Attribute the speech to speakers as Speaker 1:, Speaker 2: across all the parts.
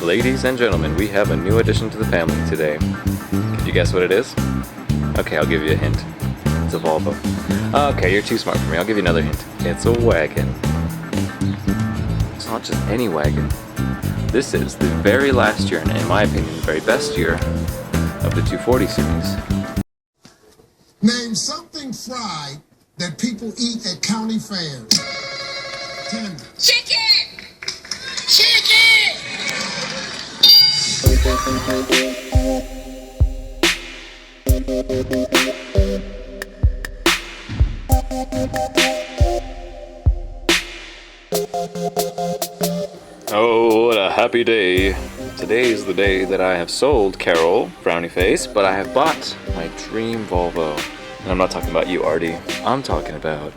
Speaker 1: Ladies and gentlemen, we have a new addition to the family today. Could you guess what it is? Okay, I'll give you a hint. It's a Volvo. Okay, you're too smart for me. I'll give you another hint. It's a wagon. It's not just any wagon. This is the very last year, and in my opinion, the very best year of the 240 series.
Speaker 2: Name something fried that people eat at county fairs. Tender.
Speaker 3: Chicken! Chicken!
Speaker 1: Oh, what a happy day. Today is the day that I have sold Carol, frowny face, but I have bought my dream Volvo. And I'm not talking about you, Artie. I'm talking about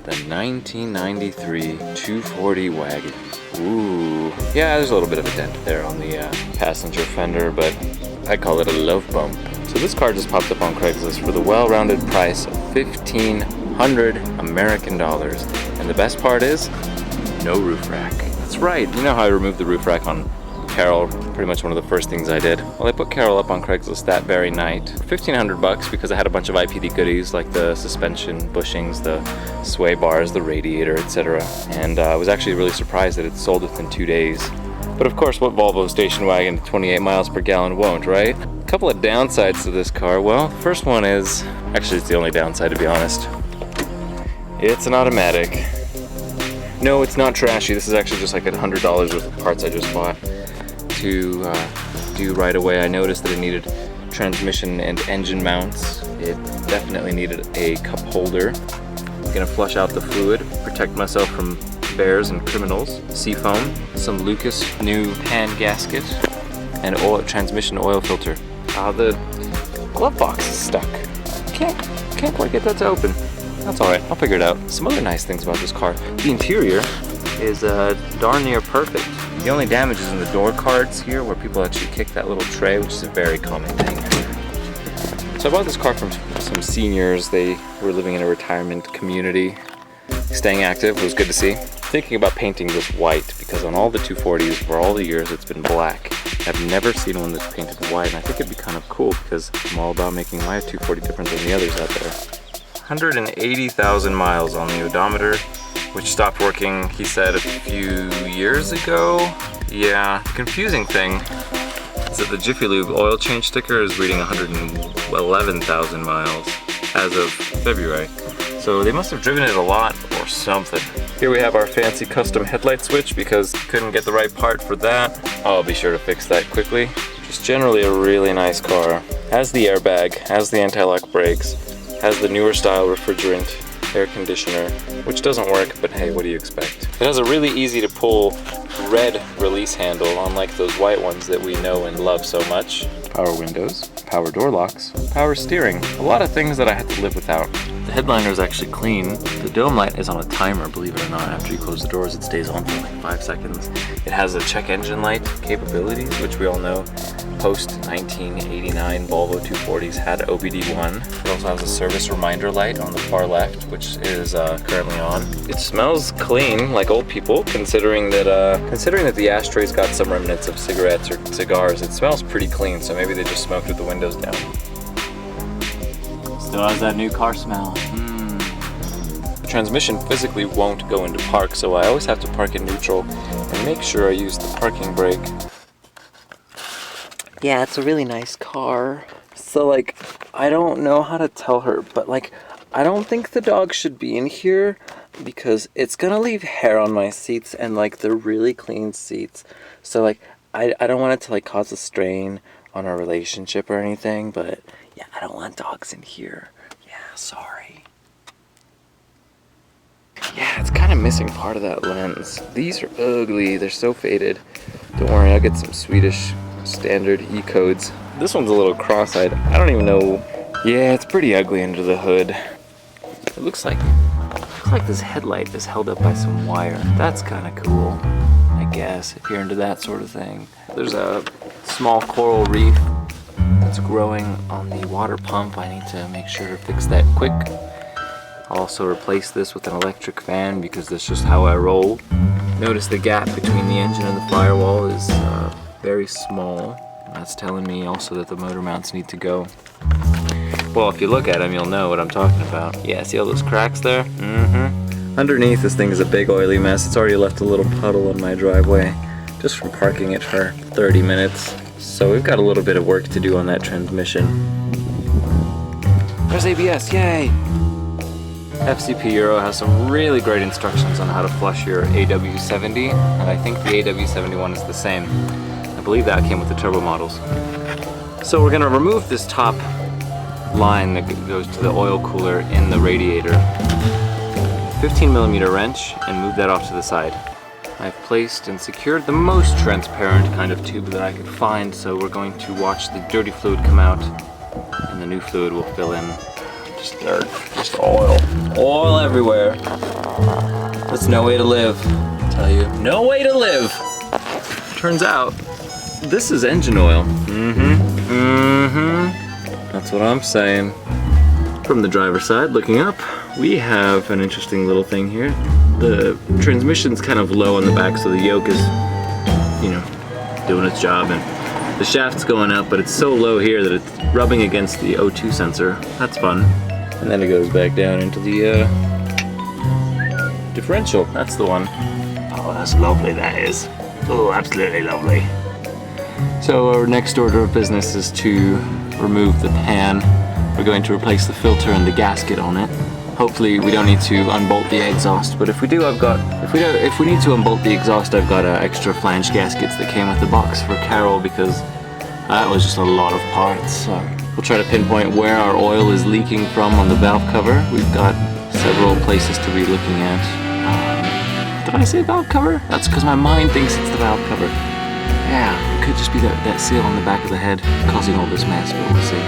Speaker 1: the 1993 240 wagon. Ooh. Yeah, there's a little bit of a dent there on the passenger fender, but I call it a love bump. So this car just popped up on Craigslist for the well-rounded price of $1,500 American dollars. And the best part is, no roof rack. That's right, you know how I removed the roof rack on Carol, pretty much one of the first things I did. Well, I put Carol up on Craigslist that very night for $1,500 because I had a bunch of IPD goodies like the suspension bushings, the sway bars, the radiator, etc. And I was actually really surprised that it sold within 2 days. But of course, what Volvo station wagon 28 miles per gallon won't, right? A couple of downsides to this car. Well, first one is, actually it's the only downside to be honest. It's an automatic. No, it's not trashy. This is actually just like $100 worth of parts I just bought to do right away. I noticed that it needed transmission and engine mounts. It definitely needed a cup holder. I'm gonna flush out the fluid, protect myself from bears and criminals. Seafoam, some Lucas new pan gasket, and transmission oil filter. The glove box is stuck. Can't quite get that to open. That's alright, I'll figure it out. Some other nice things about this car. The interior is darn near perfect. The only damage is in the door cards here where people actually kick that little tray, which is a very common thing. So I bought this car from some seniors. They were living in a retirement community. Staying active was good to see. Thinking about painting this white because on all the 240s for all the years it's been black. I've never seen one that's painted white, and I think it'd be kind of cool because I'm all about making my 240 different than the others out there. 180,000 miles on the odometer, which stopped working, he said, a few years ago. Yeah, the confusing thing is that the Jiffy Lube oil change sticker is reading 111,000 miles as of February. So they must have driven it a lot or something. Here we have our fancy custom headlight switch because couldn't get the right part for that. I'll be sure to fix that quickly. Just generally a really nice car. Has the airbag, has the anti-lock brakes, has the newer style refrigerant air conditioner, which doesn't work, but hey, what do you expect? It has a really easy to pull red release handle, unlike those white ones that we know and love so much. Power windows, power door locks, power steering, a lot of things that I had to live without. The headliner is actually clean. The dome light is on a timer, believe it or not. After you close the doors, it stays on for like 5 seconds. It has a check engine light capabilities, which we all know post 1989 Volvo 240s had OBD1. It also has a service reminder light on the far left, which is currently on. It smells clean, like old people, considering that the ashtray's got some remnants of cigarettes or cigars. It smells pretty clean, so maybe they just smoked with the windows down. Still has that new car smell. The transmission physically won't go into park, so I always have to park in neutral and make sure I use the parking brake. Yeah, it's a really nice car. So like, I don't know how to tell her, but like, I don't think the dog should be in here because it's gonna leave hair on my seats, and like they're really clean seats. So like, I don't want it to like cause a strain on our relationship or anything, but yeah, I don't want dogs in here. Yeah, sorry. Yeah, it's kind of missing part of that lens. These are ugly, they're so faded. Don't worry, I'll get some Swedish standard E-codes. This one's a little cross-eyed. I don't even know. Yeah, it's pretty ugly under the hood. It looks like this headlight is held up by some wire. That's kind of cool, I guess, if you're into that sort of thing. There's a small coral reef that's growing on the water pump. I need to make sure to fix that quick. I'll also replace this with an electric fan because that's just how I roll. Notice the gap between the engine and the firewall is very small. That's telling me also that the motor mounts need to go. Well, if you look at them, you'll know what I'm talking about. Yeah, see all those cracks there? Mm-hmm. Underneath, this thing is a big oily mess. It's already left a little puddle on my driveway just from parking it for 30 minutes. So we've got a little bit of work to do on that transmission. There's ABS, yay! FCP Euro has some really great instructions on how to flush your AW70, and I think the AW71 is the same. I believe that came with the turbo models. So we're gonna remove this top line that goes to the oil cooler in the radiator. 15mm wrench, and move that off to the side. I've placed and secured the most transparent kind of tube that I could find, so we're going to watch the dirty fluid come out, and the new fluid will fill in. Just dirt, just oil. Oil everywhere. That's no way to live, I tell you. No way to live! Turns out, this is engine oil. That's what I'm saying. From the driver's side, looking up, we have an interesting little thing here. The transmission's kind of low on the back, so the yoke is, you know, doing its job, and the shaft's going up, but it's so low here that it's rubbing against the O2 sensor. That's fun. And then it goes back down into the differential. That's the one. Oh, that's lovely, that is. Oh, absolutely lovely. So our next order of business is to remove the pan. We're going to replace the filter and the gasket on it. Hopefully we don't need to unbolt the exhaust, but if we do, if we need to unbolt the exhaust, I've got extra flange gaskets that came with the box for Carol, because that was just a lot of parts. So we'll try to pinpoint where our oil is leaking from on the valve cover. We've got several places to be looking at. Did I say valve cover? That's because my mind thinks it's the valve cover. Yeah, it could just be that seal on the back of the head causing all this mess, but we'll see.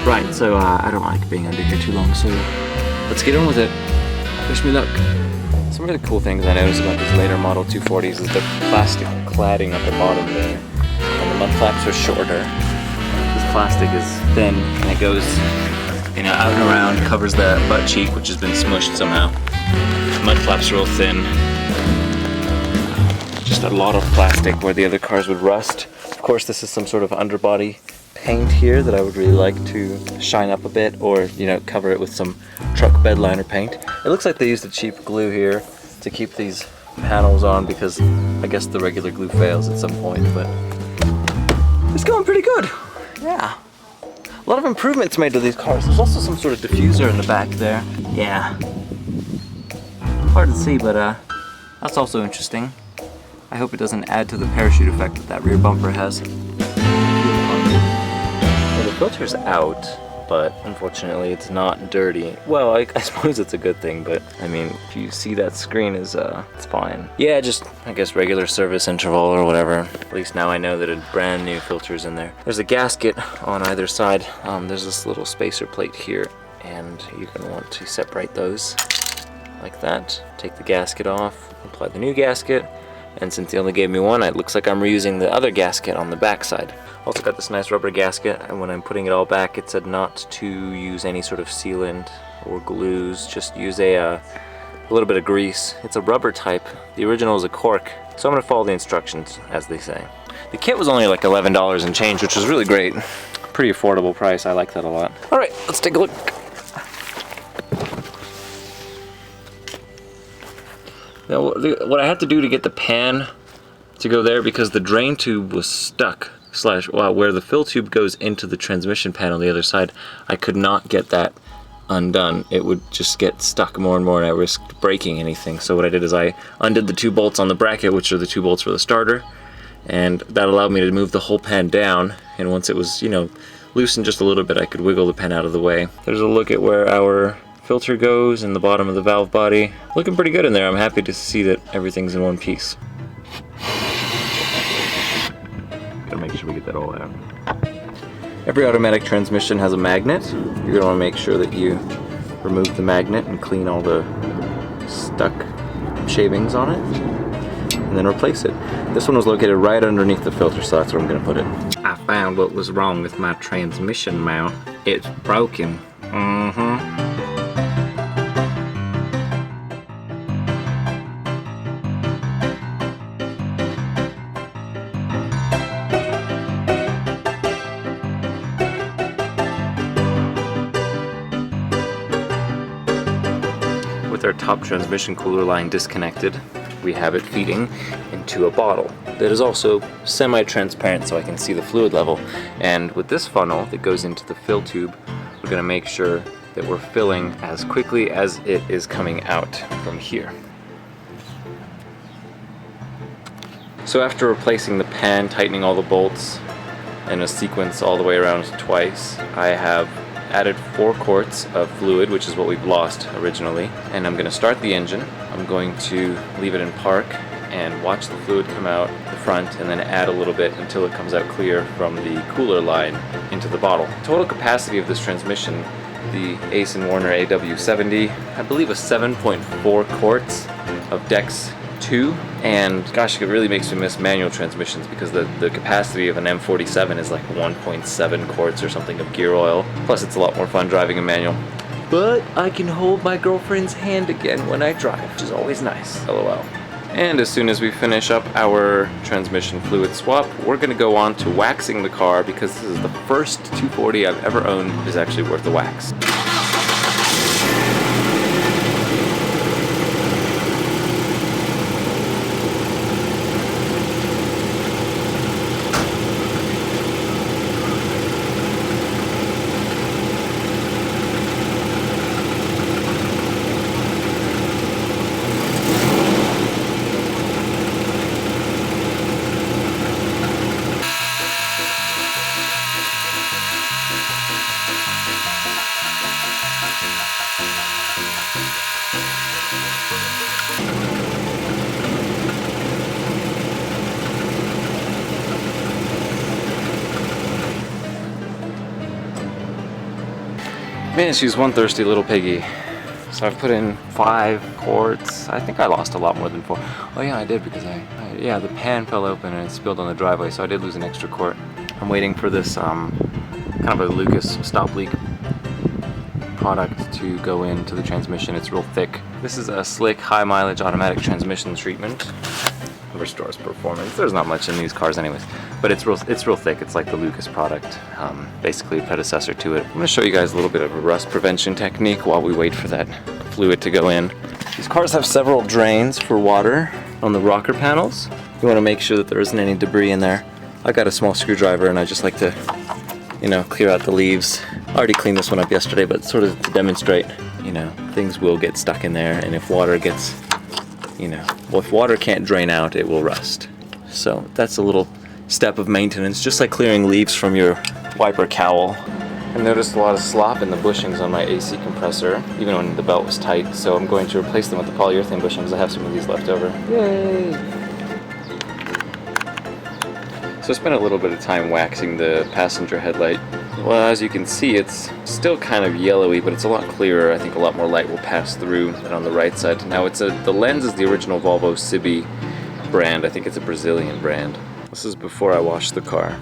Speaker 1: Right, so I don't like being under here too long, so let's get on with it. Wish me luck. Some really cool things I noticed about these later Model 240s is the plastic cladding at the bottom there. And the mud flaps are shorter. This plastic is thin and it goes, you know, out and around, covers the butt cheek, which has been smushed somehow. The mud flaps are real thin. Just a lot of plastic where the other cars would rust. Of course, this is some sort of underbody paint here that I would really like to shine up a bit, or, you know, cover it with some truck bed liner paint. It looks like they used a cheap glue here to keep these panels on, because I guess the regular glue fails at some point, but it's going pretty good. Yeah. A lot of improvements made to these cars. There's also some sort of diffuser in the back there. Yeah. Hard to see, but that's also interesting. I hope it doesn't add to the parachute effect that rear bumper has. Well, the filter's out, but unfortunately it's not dirty. Well, I suppose it's a good thing, but I mean, if you see that screen is, it's fine. Yeah, just, I guess, regular service interval or whatever. At least now I know that a brand new filter's in there. There's a gasket on either side. There's this little spacer plate here, and you're gonna want to separate those like that. Take the gasket off, apply the new gasket. And since they only gave me one, it looks like I'm reusing the other gasket on the back side. Also got this nice rubber gasket, and when I'm putting it all back, it said not to use any sort of sealant or glues, just use a little bit of grease. It's a rubber type. The original is a cork, so I'm gonna follow the instructions as they say. The kit was only like $11 and change, which was really great. Pretty affordable price, I like that a lot. All right, let's take a look. Now, what I had to do to get the pan to go there, because the drain tube was stuck, where the fill tube goes into the transmission pan on the other side, I could not get that undone. It would just get stuck more and more, and I risked breaking anything. So what I did is I undid the two bolts on the bracket, which are the two bolts for the starter, and that allowed me to move the whole pan down, and once it was, you know, loosened just a little bit, I could wiggle the pan out of the way. There's a look at where our filter goes in the bottom of the valve body. Looking pretty good in there. I'm happy to see that everything's in one piece. Gotta make sure we get that all out. Every automatic transmission has a magnet. You're gonna wanna make sure that you remove the magnet and clean all the stuck shavings on it, and then replace it. This one was located right underneath the filter, so that's where I'm gonna put it. I found what was wrong with my transmission mount. It's broken. top transmission cooler line disconnected, we have it feeding into a bottle that is also semi-transparent so I can see the fluid level. And with this funnel that goes into the fill tube, we're going to make sure that we're filling as quickly as it is coming out from here. So after replacing the pan, tightening all the bolts in a sequence all the way around twice, I have added 4 quarts of fluid, which is what we've lost originally, and I'm going to start the engine. I'm going to leave it in park and watch the fluid come out the front and then add a little bit until it comes out clear from the cooler line into the bottle. Total capacity of this transmission, the Ace & Warner AW70, I believe was 7.4 quarts of Dex 2, and gosh, it really makes me miss manual transmissions because the capacity of an M47 is like 1.7 quarts or something of gear oil. Plus it's a lot more fun driving a manual. But I can hold my girlfriend's hand again when I drive, which is always nice, lol. And as soon as we finish up our transmission fluid swap, we're gonna go on to waxing the car because this is the first 240 I've ever owned that is actually worth the wax. Man, she's one thirsty little piggy. So I've put in 5 quarts. I think I lost a lot more than 4. Oh yeah, I did because yeah, the pan fell open and it spilled on the driveway, so I did lose an extra quart. I'm waiting for this kind of a Lucas stop leak product to go into the transmission. It's real thick. This is a slick, high mileage automatic transmission treatment. Restores performance. There's not much in these cars anyways, but it's real thick. It's like the Lucas product, basically a predecessor to it. I'm going to show you guys a little bit of a rust prevention technique while we wait for that fluid to go in. These cars have several drains for water on the rocker panels. You want to make sure that there isn't any debris in there. I got a small screwdriver and I just like to, clear out the leaves. I already cleaned this one up yesterday, but sort of to demonstrate, things will get stuck in there, and if water gets if water can't drain out, it will rust. So that's a little step of maintenance, just like clearing leaves from your wiper cowl. I noticed a lot of slop in the bushings on my AC compressor, even when the belt was tight, so I'm going to replace them with the polyurethane bushings. I have some of these left over. Yay! So I spent a little bit of time waxing the passenger headlight. Well, as you can see, it's still kind of yellowy, but it's a lot clearer. I think a lot more light will pass through than on the right side. Now the lens is the original Volvo Cibi brand. I think it's a Brazilian brand. This is before I washed the car.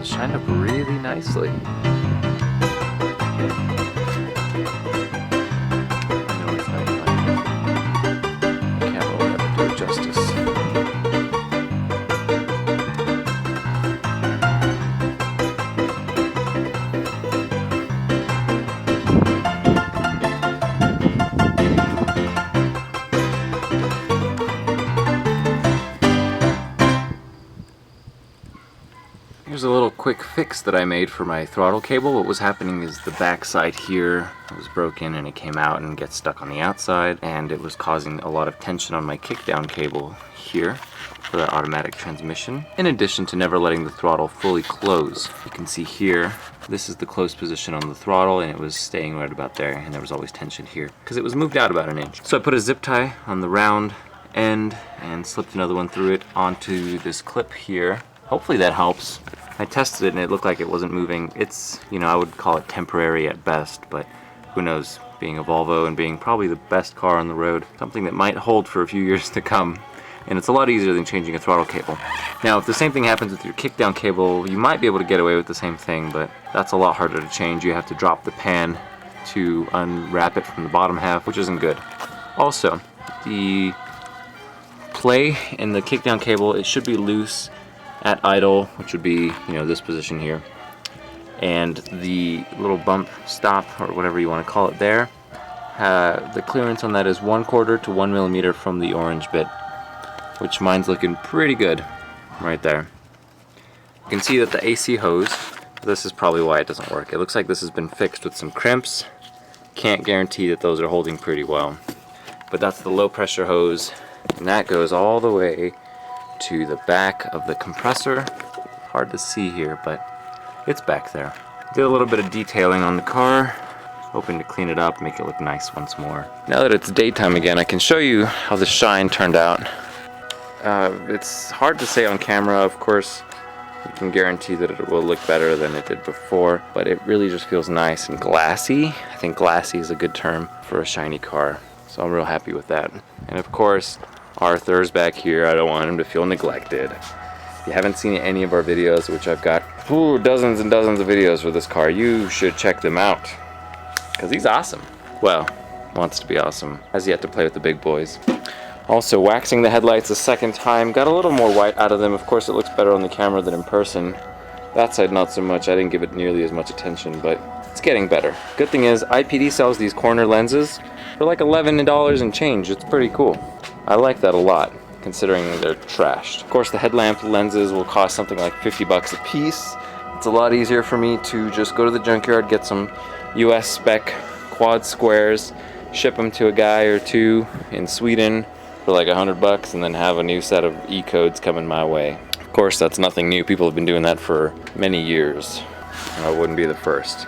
Speaker 1: Shined up really nicely. I know it's not the camera will never do it justice. Here's a little quick fix that I made for my throttle cable. What was happening is the back side here was broken and it came out and gets stuck on the outside, and it was causing a lot of tension on my kickdown cable here for that automatic transmission, in addition to never letting the throttle fully close. You can see here, this is the closed position on the throttle, and it was staying right about there, and there was always tension here because it was moved out about 1 inch. So I put a zip tie on the round end and slipped another one through it onto this clip here. Hopefully that helps. I tested it and it looked like it wasn't moving. It's, I would call it temporary at best, but who knows. being a Volvo and being probably the best car on the road, something that might hold for a few years to come. And it's a lot easier than changing a throttle cable. Now, if the same thing happens with your kickdown cable, you might be able to get away with the same thing, but that's a lot harder to change. You have to drop the pan to unwrap it from the bottom half, which isn't good. Also, the play in the kickdown cable, it should be loose at idle, which would be, you know, this position here. And the little bump stop, or whatever you want to call it there, the clearance on that is 1/4 to 1 millimeter from the orange bit, which mine's looking pretty good right there. You can see that the AC hose, this is probably why it doesn't work. It looks like this has been fixed with some crimps. Can't guarantee that those are holding pretty well. But that's the low pressure hose, and that goes all the way to the back of the compressor. Hard to see here, but it's back there. Did a little bit of detailing on the car, hoping to clean it up, make it look nice once more. Now that it's daytime again, I can show you how the shine turned out. It's hard to say on camera, of course. You can guarantee that it will look better than it did before, but it really just feels nice and glassy. I think glassy is a good term for a shiny car, so I'm real happy with that. And of course, Arthur's back here. I don't want him to feel neglected. If you haven't seen any of our videos, which I've got dozens and dozens of videos for this car, you should check them out, because he's awesome. Well, wants to be awesome. Has yet to play with the big boys. Also, waxing the headlights a second time. Got a little more white out of them. Of course, it looks better on the camera than in person. That side, not so much. I didn't give it nearly as much attention, but it's getting better. Good thing is, IPD sells these corner lenses for like $11 and change. It's pretty cool. I like that a lot, considering they're trashed. Of course, the headlamp lenses will cost something like 50 bucks a piece. It's a lot easier for me to just go to the junkyard, get some US spec quad squares, ship them to a guy or two in Sweden for like 100 bucks, and then have a new set of E-codes coming my way. Of course, that's nothing new. People have been doing that for many years. I wouldn't be the first.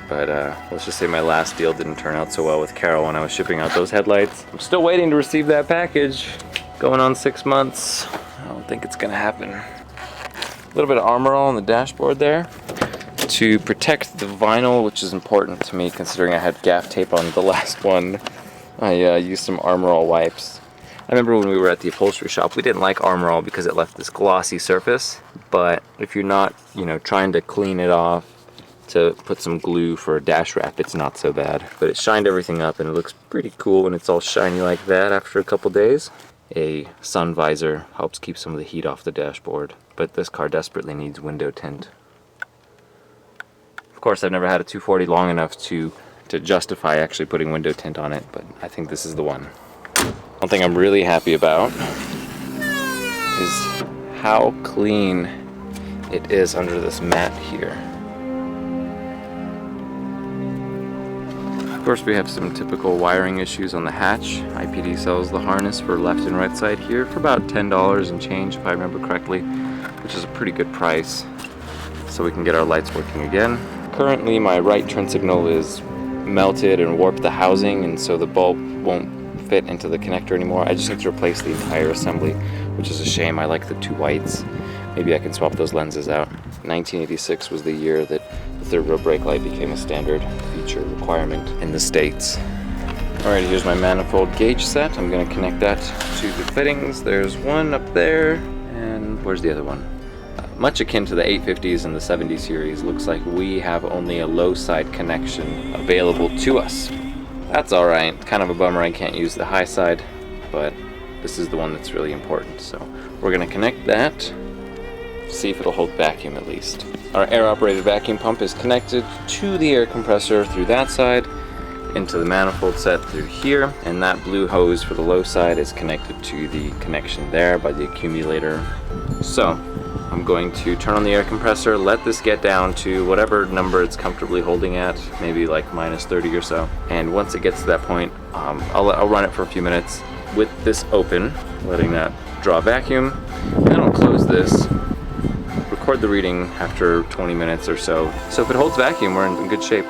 Speaker 1: But let's just say my last deal didn't turn out so well with Carol when I was shipping out those headlights. I'm still waiting to receive that package. Going on 6 months. I don't think it's gonna happen. A little bit of Armor All on the dashboard there to protect the vinyl, which is important to me considering I had gaff tape on the last one. I used some Armor All wipes. I remember when we were at the upholstery shop, we didn't like Armor All because it left this glossy surface. But if you're not, you know, trying to clean it off to put some glue for a dash wrap, it's not so bad. But it shined everything up, and it looks pretty cool when it's all shiny like that after a couple days. A sun visor helps keep some of the heat off the dashboard, but this car desperately needs window tint. Of course, I've never had a 240 long enough to justify actually putting window tint on it, but I think this is the one. One thing I'm really happy about is how clean it is under this mat here. Of course, we have some typical wiring issues on the hatch. IPD sells the harness for left and right side here for about $10 and change, if I remember correctly, which is a pretty good price, so we can get our lights working again. Currently, my right turn signal is melted and warped the housing, and so the bulb won't fit into the connector anymore. I just need to replace the entire assembly, which is a shame. I like the two whites. Maybe I can swap those lenses out. 1986 was the year that the third row brake light became a standard feature requirement in the States. Alright, here's my manifold gauge set. I'm going to connect that to the fittings. There's one up there, and where's the other one? Much akin to the 850s and the 70 series, looks like we have only a low side connection available to us. That's alright, kind of a bummer I can't use the high side, but this is the one that's really important. So we're going to connect that, see if it'll hold vacuum at least. Our air-operated vacuum pump is connected to the air compressor through that side, into the manifold set through here, and that blue hose for the low side is connected to the connection there by the accumulator. So I'm going to turn on the air compressor, let this get down to whatever number it's comfortably holding at, maybe like -30 or so. And once it gets to that point, I'll run it for a few minutes with this open, letting that draw vacuum. Then I'll close this, record the reading after 20 minutes or so. So if it holds vacuum, we're in good shape.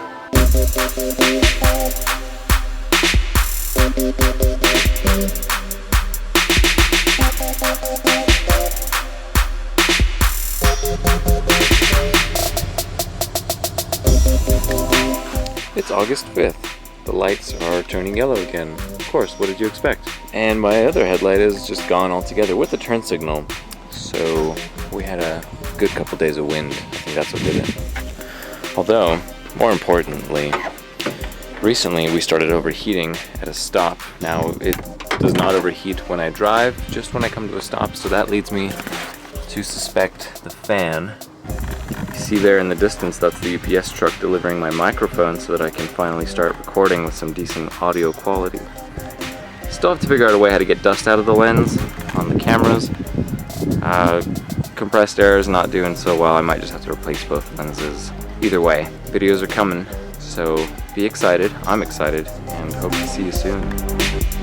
Speaker 1: It's August 5th, the lights are turning yellow again. Of course, what did you expect? And my other headlight is just gone altogether with the turn signal. So we had a good couple days of wind. I think that's what did it. Although, more importantly, recently we started overheating at a stop. Now it does not overheat when I drive, just when I come to a stop, so that leads me to suspect the fan. You see there in the distance, that's the UPS truck delivering my microphone so that I can finally start recording with some decent audio quality. Still have to figure out a way how to get dust out of the lens on the cameras. Compressed air is not doing so well. I might just have to replace both lenses. Either way, videos are coming, so be excited. I'm excited, and hope to see you soon.